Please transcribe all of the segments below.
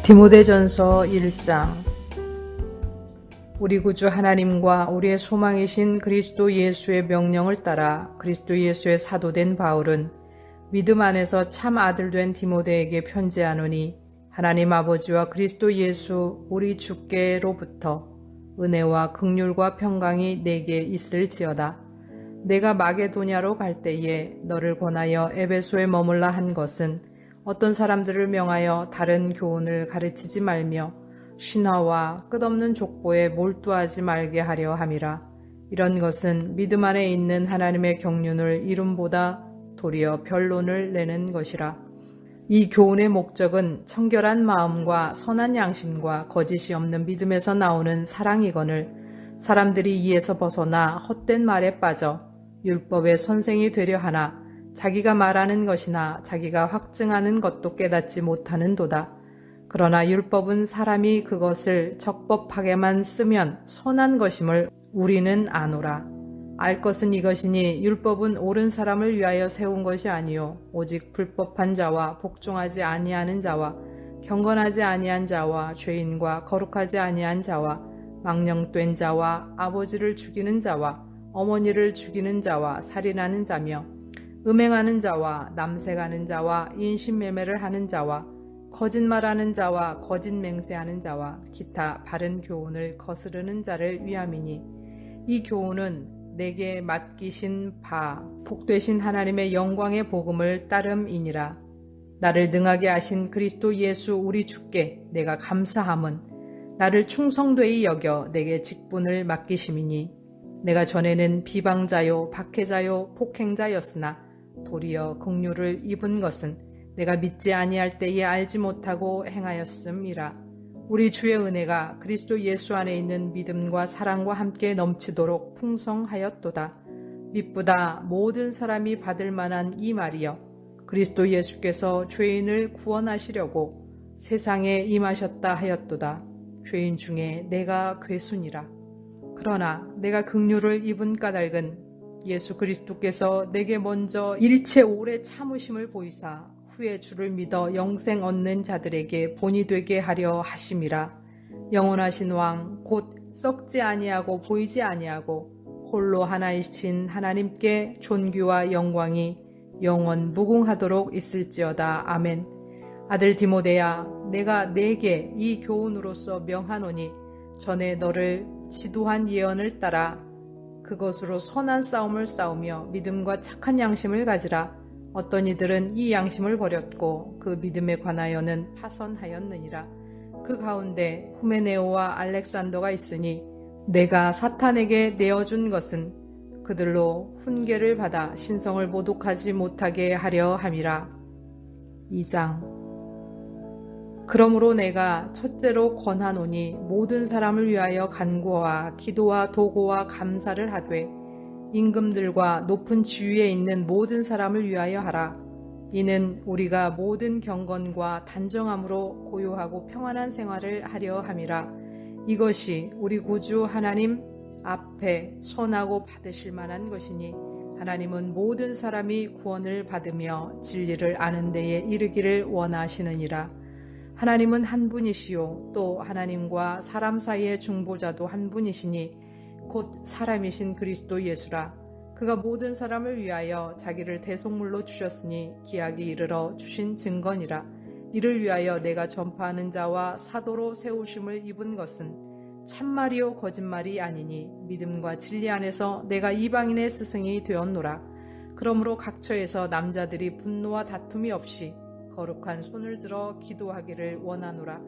디모데전서 1장. 우리 구주 하나님과 우리의 소망이신 그리스도 예수의 명령을 따라 그리스도 예수의 사도된 바울은 믿음 안에서 참 아들 된 디모데에게 편지하노니, 하나님 아버지와 그리스도 예수 우리 주께로부터 은혜와 긍휼과 평강이 내게 있을지어다. 내가 마게도냐로 갈 때에 너를 권하여 에베소에 머물라 한 것은 어떤 사람들을 명하여 다른 교훈을 가르치지 말며 신화와 끝없는 족보에 몰두하지 말게 하려 함이라. 이런 것은 믿음 안에 있는 하나님의 경륜을 이름보다 도리어 변론을 내는 것이라. 이 교훈의 목적은 청결한 마음과 선한 양심과 거짓이 없는 믿음에서 나오는 사랑이거늘, 사람들이 이에서 벗어나 헛된 말에 빠져 율법의 선생이 되려 하나 자기가 말하는 것이나 자기가 확증하는 것도 깨닫지 못하는도다. 그러나 율법은 사람이 그것을 적법하게만 쓰면 선한 것임을 우리는 아노라. 알 것은 이것이니 율법은 옳은 사람을 위하여 세운 것이 아니요 오직 불법한 자와 복종하지 아니하는 자와 경건하지 아니한 자와 죄인과 거룩하지 아니한 자와 망령된 자와 아버지를 죽이는 자와 어머니를 죽이는 자와 살인하는 자며 음행하는 자와 남색하는 자와 인신매매를 하는 자와 거짓말하는 자와 거짓 맹세하는 자와 기타 바른 교훈을 거스르는 자를 위함이니, 이 교훈은 내게 맡기신 바 복되신 하나님의 영광의 복음을 따름이니라. 나를 능하게 하신 그리스도 예수 우리 주께 내가 감사함은 나를 충성되이 여겨 내게 직분을 맡기심이니, 내가 전에는 비방자요 박해자요 폭행자였으나 도리어 긍휼을 입은 것은 내가 믿지 아니할 때에 알지 못하고 행하였음이라. 우리 주의 은혜가 그리스도 예수 안에 있는 믿음과 사랑과 함께 넘치도록 풍성하였도다. 믿보다 모든 사람이 받을 만한 이 말이여, 그리스도 예수께서 죄인을 구원하시려고 세상에 임하셨다 하였도다. 죄인 중에 내가 괴순이라. 그러나 내가 긍휼을 입은 까닭은 예수 그리스도께서 내게 먼저 일체 오래 참으심을 보이사 후에 주를 믿어 영생 얻는 자들에게 본이 되게 하려 하심이라. 영원하신 왕 곧 썩지 아니하고 보이지 아니하고 홀로 하나이신 하나님께 존귀와 영광이 영원 무궁하도록 있을지어다. 아멘. 아들 디모데야, 내가 네게 이 교훈으로서 명하노니, 전에 너를 지도한 예언을 따라 그것으로 선한 싸움을 싸우며 믿음과 착한 양심을 가지라. 어떤 이들은 이 양심을 버렸고 그 믿음에 관하여는 파선하였느니라. 그 가운데 후메네오와 알렉산더가 있으니, 내가 사탄에게 내어준 것은 그들로 훈계를 받아 신성을 모독하지 못하게 하려 함이라. 2장. 그러므로 내가 첫째로 권하노니, 모든 사람을 위하여 간구와 기도와 도고와 감사를 하되 임금들과 높은 지위에 있는 모든 사람을 위하여 하라. 이는 우리가 모든 경건과 단정함으로 고요하고 평안한 생활을 하려 함이라. 이것이 우리 구주 하나님 앞에 선하고 받으실 만한 것이니, 하나님은 모든 사람이 구원을 받으며 진리를 아는 데에 이르기를 원하시느니라. 하나님은 한 분이시요 또 하나님과 사람 사이의 중보자도 한 분이시니 곧 사람이신 그리스도 예수라. 그가 모든 사람을 위하여 자기를 대속물로 주셨으니 기약이 이르러 주신 증거니라. 이를 위하여 내가 전파하는 자와 사도로 세우심을 입은 것은 참말이요 거짓말이 아니니, 믿음과 진리 안에서 내가 이방인의 스승이 되었노라. 그러므로 각처에서 남자들이 분노와 다툼이 없이 거룩한 손을 들어 기도하기를 원하노라.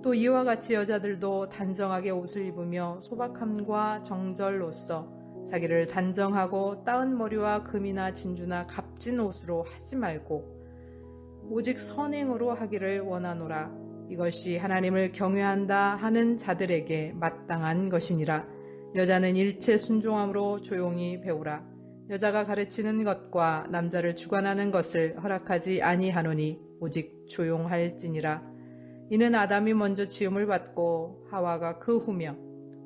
또 이와 같이 여자들도 단정하게 옷을 입으며 소박함과 정절로써 자기를 단정하고 따은 머리와 금이나 진주나 값진 옷으로 하지 말고 오직 선행으로 하기를 원하노라. 이것이 하나님을 경외한다 하는 자들에게 마땅한 것이니라. 여자는 일체 순종함으로 조용히 배우라. 여자가 가르치는 것과 남자를 주관하는 것을 허락하지 아니하노니 오직 조용할지니라. 이는 아담이 먼저 지음을 받고 하와가 그 후며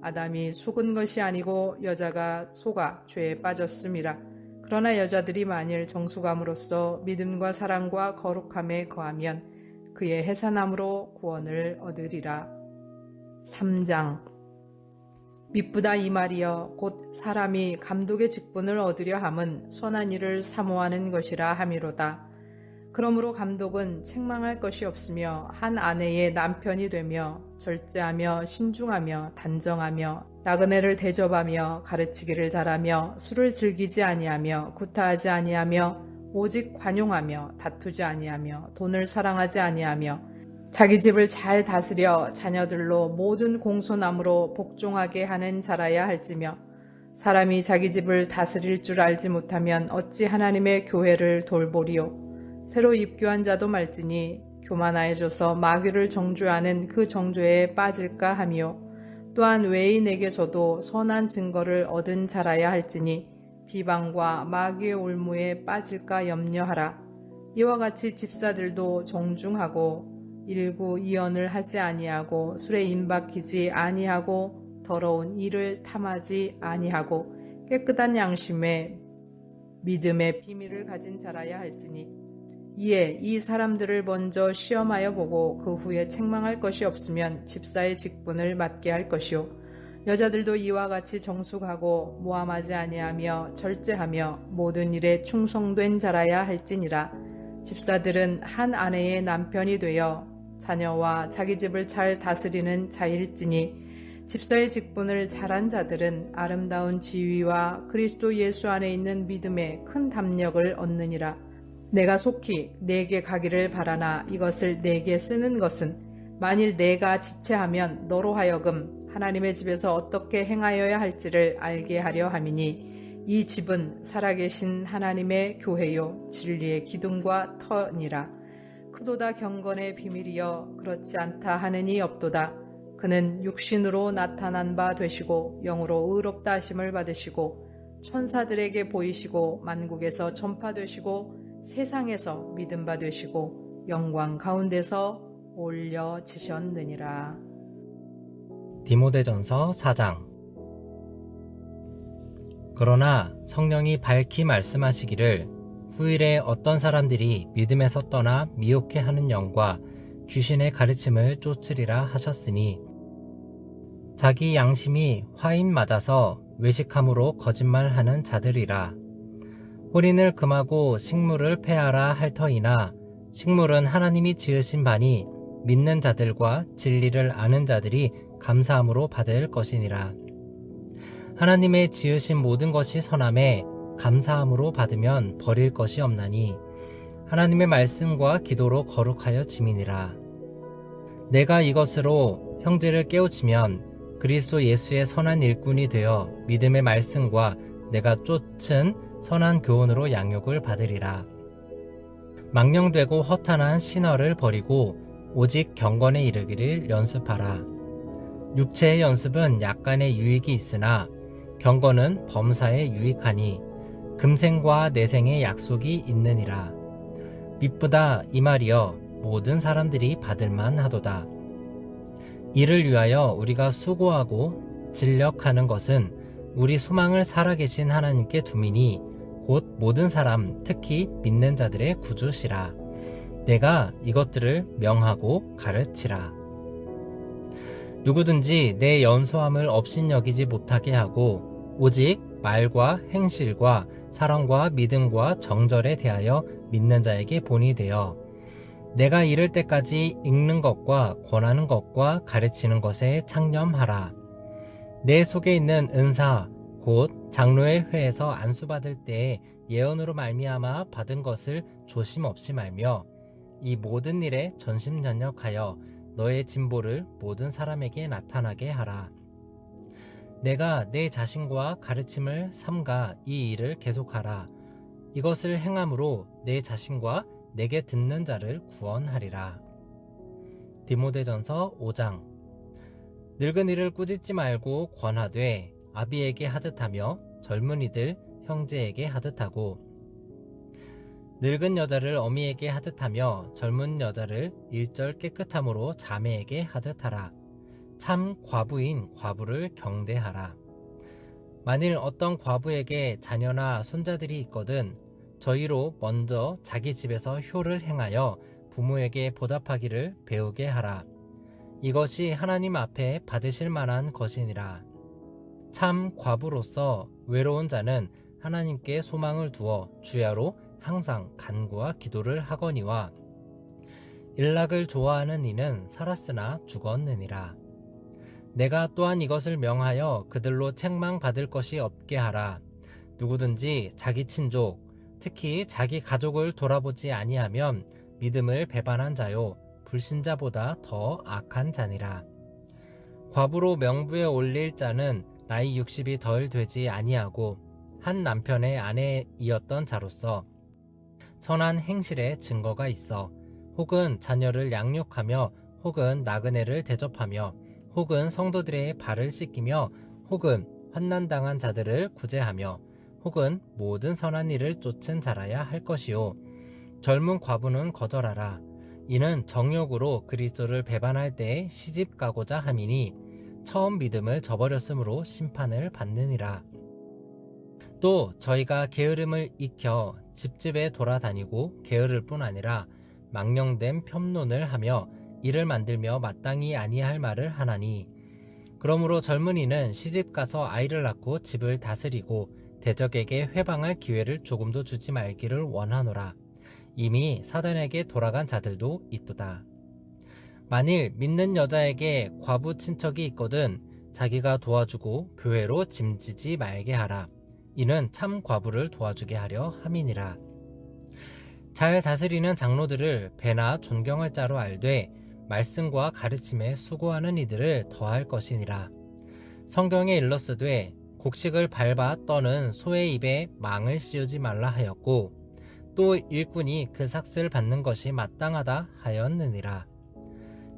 아담이 속은 것이 아니고 여자가 속아 죄에 빠졌음이라. 그러나 여자들이 만일 정숙함으로써 믿음과 사랑과 거룩함에 거하면 그의 해산함으로 구원을 얻으리라. 3장. 미쁘다 이 말이여 곧 사람이 감독의 직분을 얻으려 함은 선한 일을 사모하는 것이라 함이로다. 그러므로 감독은 책망할 것이 없으며 한 아내의 남편이 되며 절제하며 신중하며 단정하며 나그네를 대접하며 가르치기를 잘하며 술을 즐기지 아니하며 구타하지 아니하며 오직 관용하며 다투지 아니하며 돈을 사랑하지 아니하며 자기 집을 잘 다스려 자녀들로 모든 공손함으로 복종하게 하는 자라야 할지며 사람이 자기 집을 다스릴 줄 알지 못하면 어찌 하나님의 교회를 돌보리요. 새로 입교한 자도 말지니 교만하여져서 마귀를 정죄하는 그 정죄에 빠질까 하며 또한 외인에게서도 선한 증거를 얻은 자라야 할지니 비방과 마귀의 올무에 빠질까 염려하라. 이와 같이 집사들도 정중하고 일구이언을 하지 아니하고 술에 임박히지 아니하고 더러운 일을 탐하지 아니하고 깨끗한 양심에 믿음의 비밀을 가진 자라야 할지니 이에 이 사람들을 먼저 시험하여 보고 그 후에 책망할 것이 없으면 집사의 직분을 맡게 할 것이요 여자들도 이와 같이 정숙하고 모함하지 아니하며 절제하며 모든 일에 충성된 자라야 할지니라. 집사들은 한 아내의 남편이 되어 자녀와 자기 집을 잘 다스리는 자일지니 집사의 직분을 잘한 자들은 아름다운 지위와 그리스도 예수 안에 있는 믿음에 큰 담력을 얻느니라. 내가 속히 내게 가기를 바라나 이것을 내게 쓰는 것은 만일 내가 지체하면 너로 하여금 하나님의 집에서 어떻게 행하여야 할지를 알게 하려 함이니 이 집은 살아계신 하나님의 교회요 진리의 기둥과 터니라. 크도다 경건의 비밀이여 그렇지 않다 하느니 없도다. 그는 육신으로 나타난 바 되시고 영으로 의롭다 하심을 받으시고 천사들에게 보이시고 만국에서 전파되시고 세상에서 믿음 바 되시고 영광 가운데서 올려지셨느니라. 디모데전서 4장. 그러나 성령이 밝히 말씀하시기를 후일에 어떤 사람들이 믿음에서 떠나 미혹해 하는 영과 귀신의 가르침을 쫓으리라 하셨으니 자기 양심이 화인 맞아서 외식함으로 거짓말하는 자들이라. 혼인을 금하고 식물을 폐하라 할 터이나 식물은 하나님이 지으신 바니 믿는 자들과 진리를 아는 자들이 감사함으로 받을 것이니라. 하나님의 지으신 모든 것이 선함에 감사함으로 받으면 버릴 것이 없나니 하나님의 말씀과 기도로 거룩하여 지미니라. 내가 이것으로 형제를 깨우치면 그리스도 예수의 선한 일꾼이 되어 믿음의 말씀과 내가 쫓은 선한 교훈으로 양육을 받으리라. 망령되고 허탄한 신화를 버리고 오직 경건에 이르기를 연습하라. 육체의 연습은 약간의 유익이 있으나 경건은 범사에 유익하니 금생과 내생의 약속이 있느니라. 미쁘다 이 말이여 모든 사람들이 받을만 하도다. 이를 위하여 우리가 수고하고 진력하는 것은 우리 소망을 살아계신 하나님께 두미니 곧 모든 사람 특히 믿는 자들의 구주시라. 내가 이것들을 명하고 가르치라. 누구든지 내 연소함을 업신여기지 못하게 하고 오직 말과 행실과 사랑과 믿음과 정절에 대하여 믿는 자에게 본이 되어 내가 이를 때까지 읽는 것과 권하는 것과 가르치는 것에 창념하라. 내 속에 있는 은사 곧 장로의 회에서 안수받을 때에 예언으로 말미암아 받은 것을 조심 없이 말며 이 모든 일에 전심전력하여 너의 진보를 모든 사람에게 나타나게 하라. 내가 내 자신과 가르침을 삼가 이 일을 계속하라. 이것을 행함으로 내 자신과 내게 듣는 자를 구원하리라. 디모데전서 5장. 늙은이를 꾸짖지 말고 권하되 아비에게 하듯하며 젊은이들 형제에게 하듯하고 늙은 여자를 어미에게 하듯하며 젊은 여자를 일절 깨끗함으로 자매에게 하듯하라. 참 과부인 과부를 경대하라. 만일 어떤 과부에게 자녀나 손자들이 있거든 저희로 먼저 자기 집에서 효를 행하여 부모에게 보답하기를 배우게 하라. 이것이 하나님 앞에 받으실 만한 것이니라. 참 과부로서 외로운 자는 하나님께 소망을 두어 주야로 항상 간구와 기도를 하거니와 일락을 좋아하는 이는 살았으나 죽었느니라. 내가 또한 이것을 명하여 그들로 책망받을 것이 없게 하라. 누구든지 자기 친족, 특히 자기 가족을 돌아보지 아니하면 믿음을 배반한 자요 불신자보다 더 악한 자니라. 과부로 명부에 올릴 자는 나이 60이 덜 되지 아니하고 한 남편의 아내이었던 자로서 선한 행실의 증거가 있어 혹은 자녀를 양육하며 혹은 나그네를 대접하며 혹은 성도들의 발을 씻기며 혹은 환난당한 자들을 구제하며 혹은 모든 선한 일을 쫓은 자라야 할 것이요 젊은 과부는 거절하라. 이는 정욕으로 그리스도를 배반할 때에 시집 가고자 함이니 처음 믿음을 저버렸으므로 심판을 받느니라. 또 저희가 게으름을 익혀 집집에 돌아다니고 게으를 뿐 아니라 망령된 편론을 하며 이를 만들며 마땅히 아니할 말을 하나니 그러므로 젊은이는 시집가서 아이를 낳고 집을 다스리고 대적에게 회방할 기회를 조금도 주지 말기를 원하노라. 이미 사단에게 돌아간 자들도 있도다. 만일 믿는 여자에게 과부 친척이 있거든 자기가 도와주고 교회로 짐지지 말게 하라. 이는 참 과부를 도와주게 하려 함이니라. 잘 다스리는 장로들을 배나 존경할 자로 알되 말씀과 가르침에 수고하는 이들을 더할 것이니라. 성경에 일렀으되 곡식을 밟아 떠는 소의 입에 망을 씌우지 말라 하였고 또 일꾼이 그 삭슬 받는 것이 마땅하다 하였느니라.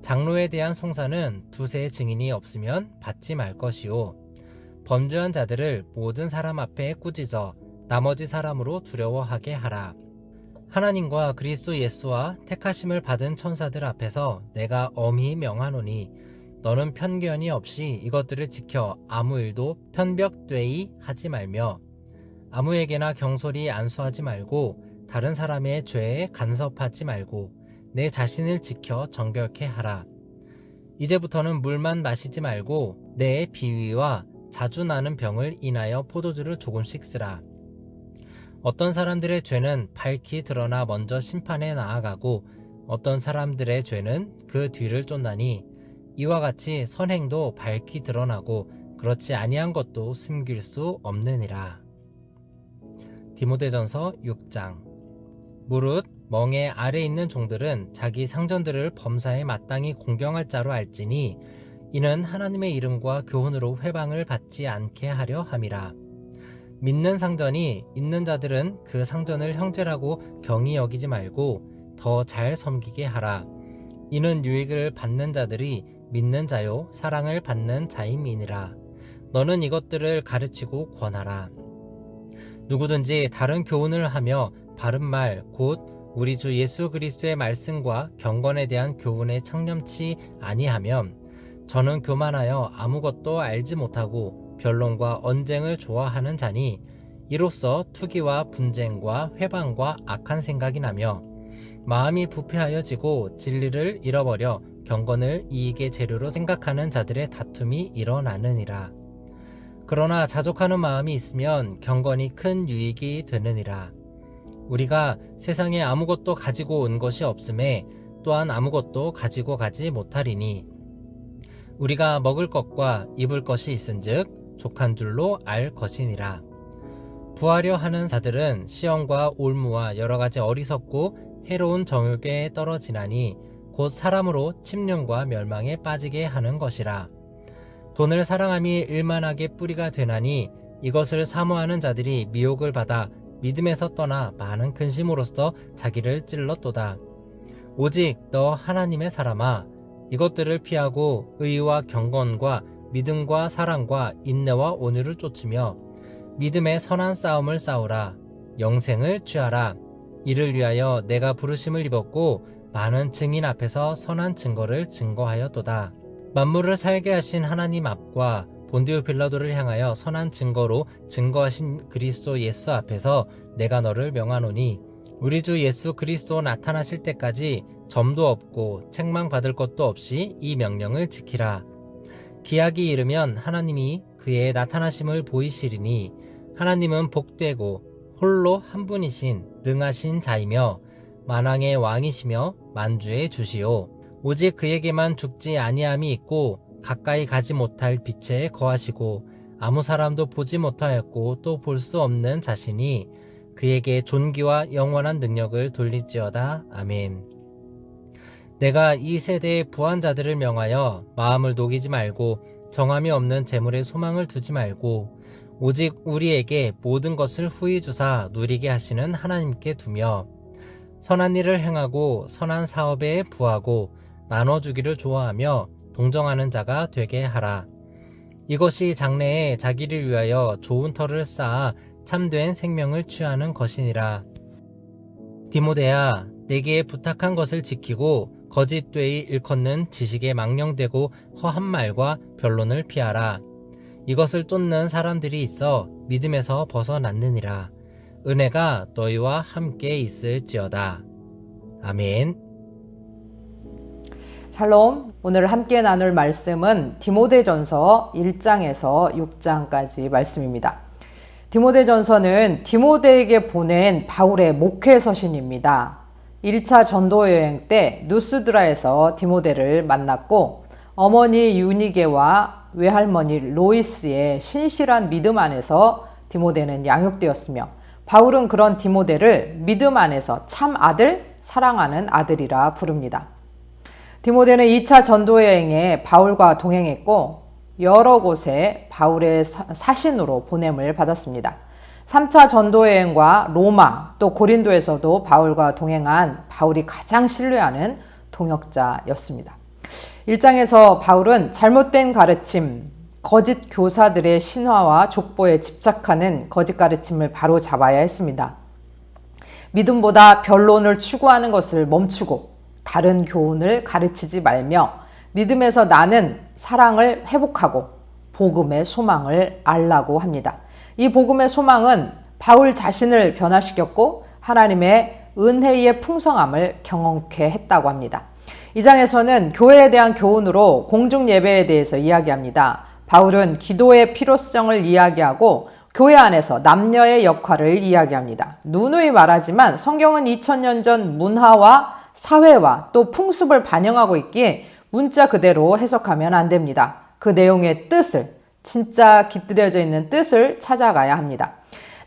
장로에 대한 송사는 두세 증인이 없으면 받지 말 것이요 범죄한 자들을 모든 사람 앞에 꾸짖어 나머지 사람으로 두려워하게 하라. 하나님과 그리스도 예수와 택하심을 받은 천사들 앞에서 내가 엄히 명하노니 너는 편견이 없이 이것들을 지켜 아무 일도 편벽되이 하지 말며 아무에게나 경솔히 안수하지 말고 다른 사람의 죄에 간섭하지 말고 내 자신을 지켜 정결케 하라. 이제부터는 물만 마시지 말고 내 비위와 자주 나는 병을 인하여 포도주를 조금씩 쓰라. 어떤 사람들의 죄는 밝히 드러나 먼저 심판에 나아가고 어떤 사람들의 죄는 그 뒤를 쫓나니 이와 같이 선행도 밝히 드러나고 그렇지 아니한 것도 숨길 수 없느니라. 디모데전서 6장. 무릇 멍에 아래 있는 종들은 자기 상전들을 범사에 마땅히 공경할 자로 알지니 이는 하나님의 이름과 교훈으로 회방을 받지 않게 하려 함이라. 믿는 상전이 있는 자들은 그 상전을 형제라고 경히 여기지 말고 더 잘 섬기게 하라. 이는 유익을 받는 자들이 믿는 자요 사랑을 받는 자임이니라. 너는 이것들을 가르치고 권하라. 누구든지 다른 교훈을 하며 바른 말 곧 우리 주 예수 그리스도의 말씀과 경건에 대한 교훈에 창념치 아니하면 저는 교만하여 아무것도 알지 못하고 변론과 언쟁을 좋아하는 자니 이로써 투기와 분쟁과 회방과 악한 생각이 나며 마음이 부패하여지고 진리를 잃어버려 경건을 이익의 재료로 생각하는 자들의 다툼이 일어나느니라. 그러나 자족하는 마음이 있으면 경건이 큰 유익이 되느니라. 우리가 세상에 아무것도 가지고 온 것이 없음에 또한 아무것도 가지고 가지 못하리니 우리가 먹을 것과 입을 것이 있은즉 족한 줄로 알 것이니라. 부하려 하는 자들은 시험과 올무와 여러가지 어리석고 해로운 정욕에 떨어지나니 곧 사람으로 침륜과 멸망에 빠지게 하는 것이라. 돈을 사랑함이 일만하게 뿌리가 되나니 이것을 사모하는 자들이 미혹을 받아 믿음에서 떠나 많은 근심으로써 자기를 찔렀도다. 오직 너 하나님의 사람아 이것들을 피하고 의와 경건과 믿음과 사랑과 인내와 온유를 쫓으며 믿음의 선한 싸움을 싸우라. 영생을 취하라. 이를 위하여 내가 부르심을 입었고 많은 증인 앞에서 선한 증거를 증거하였도다. 만물을 살게 하신 하나님 앞과 본디오 빌라도를 향하여 선한 증거로 증거하신 그리스도 예수 앞에서 내가 너를 명하노니 우리 주 예수 그리스도 나타나실 때까지 점도 없고 책망받을 것도 없이 이 명령을 지키라. 기약이 이르면 하나님이 그의 나타나심을 보이시리니 하나님은 복되고 홀로 한 분이신 능하신 자이며 만왕의 왕이시며 만주의 주시오. 오직 그에게만 죽지 아니함이 있고 가까이 가지 못할 빛에 거하시고 아무 사람도 보지 못하였고 또 볼 수 없는 자신이 그에게 존귀와 영원한 능력을 돌릴지어다. 아멘. 내가 이 세대의 부한 자들을 명하여 마음을 녹이지 말고 정함이 없는 재물에 소망을 두지 말고 오직 우리에게 모든 것을 후히 주사 누리게 하시는 하나님께 두며 선한 일을 행하고 선한 사업에 부하고 나눠주기를 좋아하며 동정하는 자가 되게 하라. 이것이 장래에 자기를 위하여 좋은 터를 쌓아 참된 생명을 취하는 것이니라. 디모데야, 내게 부탁한 것을 지키고 거짓되이 일컫는 지식에 망령되고 허한 말과 변론을 피하라. 이것을 쫓는 사람들이 있어 믿음에서 벗어났느니라. 은혜가 너희와 함께 있을지어다. 아멘. 샬롬. 오늘 함께 나눌 말씀은 디모데전서 1장에서 6장까지 말씀입니다. 디모데전서는 디모데에게 보낸 바울의 목회 서신입니다. 1차 전도 여행 때 누스드라에서 디모데를 만났고 어머니 유니게와 외할머니 로이스의 신실한 믿음 안에서 디모데는 양육되었으며 바울은 그런 디모데를 믿음 안에서 참 아들, 사랑하는 아들이라 부릅니다. 디모데는 2차 전도 여행에 바울과 동행했고 여러 곳에 바울의 사신으로 보냄을 받았습니다. 3차 전도 여행과 로마 또 고린도에서도 바울과 동행한 바울이 가장 신뢰하는 동역자였습니다. 1장에서 바울은 잘못된 가르침, 거짓 교사들의 신화와 족보에 집착하는 거짓 가르침을 바로 잡아야 했습니다. 믿음보다 변론을 추구하는 것을 멈추고 다른 교훈을 가르치지 말며 믿음에서 나는 사랑을 회복하고 복음의 소망을 알라고 합니다. 이 복음의 소망은 바울 자신을 변화시켰고 하나님의 은혜의 풍성함을 경험케 했다고 합니다. 이 장에서는 교회에 대한 교훈으로 공중 예배에 대해서 이야기합니다. 바울은 기도의 필요성을 이야기하고 교회 안에서 남녀의 역할을 이야기합니다. 누누이 말하지만 성경은 2000년 전 문화와 사회와 또 풍습을 반영하고 있기에 문자 그대로 해석하면 안 됩니다. 그 내용의 뜻을, 진짜 깃들여져 있는 뜻을 찾아가야 합니다.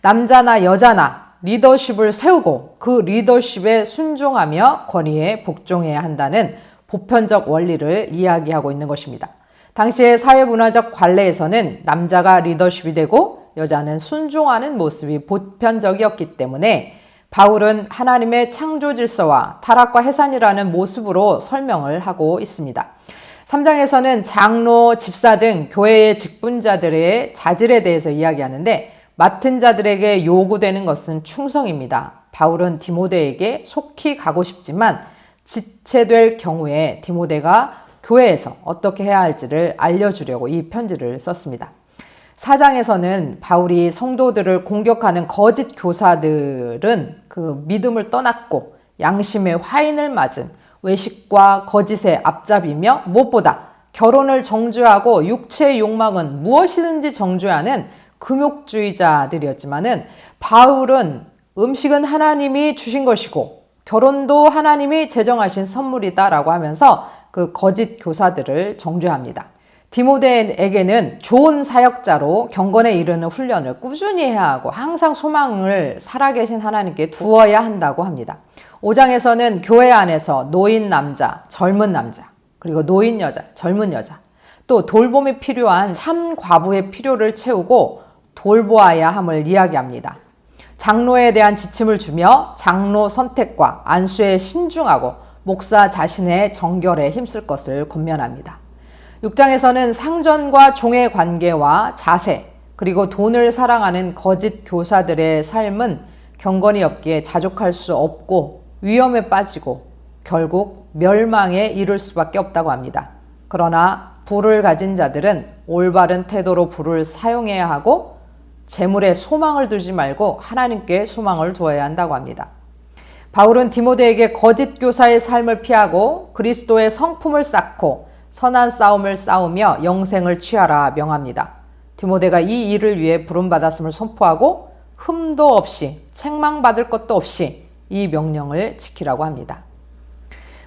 남자나 여자나 리더십을 세우고 그 리더십에 순종하며 권위에 복종해야 한다는 보편적 원리를 이야기하고 있는 것입니다. 당시의 사회문화적 관례에서는 남자가 리더십이 되고 여자는 순종하는 모습이 보편적이었기 때문에 바울은 하나님의 창조 질서와 타락과 해산이라는 모습으로 설명을 하고 있습니다. 3장에서는 장로, 집사 등 교회의 직분자들의 자질에 대해서 이야기하는데 맡은 자들에게 요구되는 것은 충성입니다. 바울은 디모데에게 속히 가고 싶지만 지체될 경우에 디모데가 교회에서 어떻게 해야 할지를 알려주려고 이 편지를 썼습니다. 4장에서는 바울이 성도들을 공격하는 거짓 교사들은 그 믿음을 떠났고 양심의 화인을 맞은 외식과 거짓의 앞잡이며 무엇보다 결혼을 정죄하고 육체의 욕망은 무엇이든지 정죄하는 금욕주의자들이었지만은 바울은 음식은 하나님이 주신 것이고 결혼도 하나님이 제정하신 선물이다라고 하면서 그 거짓 교사들을 정죄합니다. 디모데에게는 좋은 사역자로 경건에 이르는 훈련을 꾸준히 해야 하고 항상 소망을 살아계신 하나님께 두어야 한다고 합니다. 5장에서는 교회 안에서 노인 남자, 젊은 남자, 그리고 노인 여자, 젊은 여자, 또 돌봄이 필요한 참 과부의 필요를 채우고 돌보아야 함을 이야기합니다. 장로에 대한 지침을 주며 장로 선택과 안수에 신중하고 목사 자신의 정결에 힘쓸 것을 권면합니다. 6장에서는 상전과 종의 관계와 자세, 그리고 돈을 사랑하는 거짓 교사들의 삶은 경건이 없기에 자족할 수 없고 위험에 빠지고 결국 멸망에 이를 수밖에 없다고 합니다. 그러나 부를 가진 자들은 올바른 태도로 부를 사용해야 하고 재물에 소망을 두지 말고 하나님께 소망을 두어야 한다고 합니다. 바울은 디모데에게 거짓 교사의 삶을 피하고 그리스도의 성품을 쌓고 선한 싸움을 싸우며 영생을 취하라 명합니다. 디모데가 이 일을 위해 부름받았음을 선포하고 흠도 없이 책망받을 것도 없이 이 명령을 지키라고 합니다.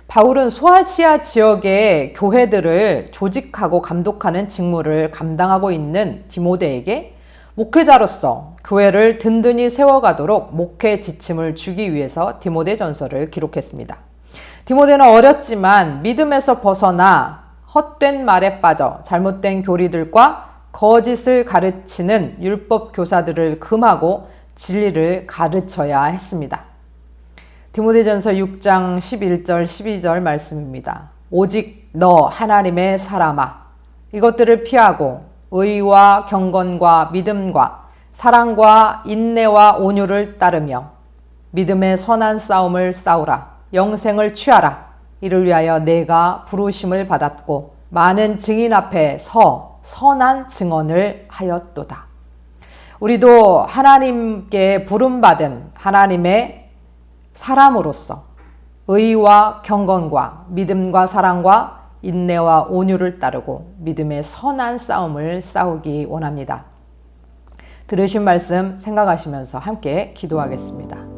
바울은 소아시아 지역의 교회들을 조직하고 감독하는 직무를 감당하고 있는 디모데에게 목회자로서 교회를 든든히 세워가도록 목회 지침을 주기 위해서 디모데전서를 기록했습니다. 디모데는 어렸지만 믿음에서 벗어나 헛된 말에 빠져 잘못된 교리들과 거짓을 가르치는 율법 교사들을 금하고 진리를 가르쳐야 했습니다. 디모데전서 6장 11절 12절 말씀입니다. 오직 너 하나님의 사람아 이것들을 피하고 의와 경건과 믿음과 사랑과 인내와 온유를 따르며 믿음의 선한 싸움을 싸우라. 영생을 취하라. 이를 위하여 내가 부르심을 받았고 많은 증인 앞에 서 선한 증언을 하였도다. 우리도 하나님께 부름받은 하나님의 사람으로서 의와 경건과 믿음과 사랑과 인내와 온유를 따르고 믿음의 선한 싸움을 싸우기 원합니다. 들으신 말씀 생각하시면서 함께 기도하겠습니다.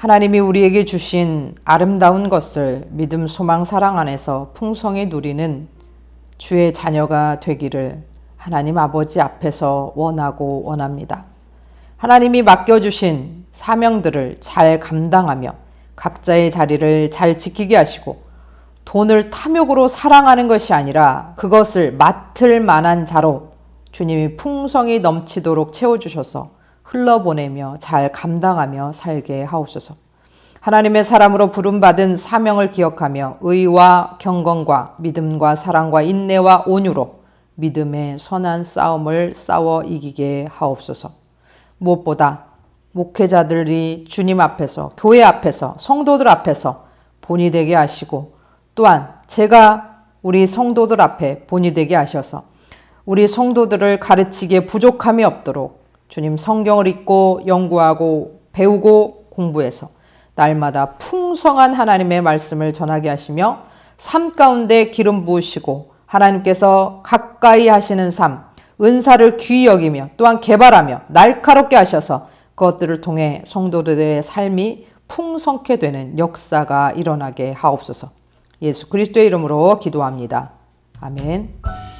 하나님이 우리에게 주신 아름다운 것을 믿음, 소망, 사랑 안에서 풍성히 누리는 주의 자녀가 되기를 하나님 아버지 앞에서 원하고 원합니다. 하나님이 맡겨주신 사명들을 잘 감당하며 각자의 자리를 잘 지키게 하시고 돈을 탐욕으로 사랑하는 것이 아니라 그것을 맡을 만한 자로 주님이 풍성히 넘치도록 채워주셔서 흘러보내며 잘 감당하며 살게 하옵소서. 하나님의 사람으로 부름받은 사명을 기억하며 의와 경건과 믿음과 사랑과 인내와 온유로 믿음의 선한 싸움을 싸워 이기게 하옵소서. 무엇보다 목회자들이 주님 앞에서, 교회 앞에서, 성도들 앞에서 본이 되게 하시고 또한 제가 우리 성도들 앞에 본이 되게 하셔서 우리 성도들을 가르치기에 부족함이 없도록 주님 성경을 읽고 연구하고 배우고 공부해서 날마다 풍성한 하나님의 말씀을 전하게 하시며 삶 가운데 기름 부으시고 하나님께서 가까이 하시는 삶, 은사를 귀히 여기며 또한 개발하며 날카롭게 하셔서 그것들을 통해 성도들의 삶이 풍성케 되는 역사가 일어나게 하옵소서. 예수 그리스도의 이름으로 기도합니다. 아멘.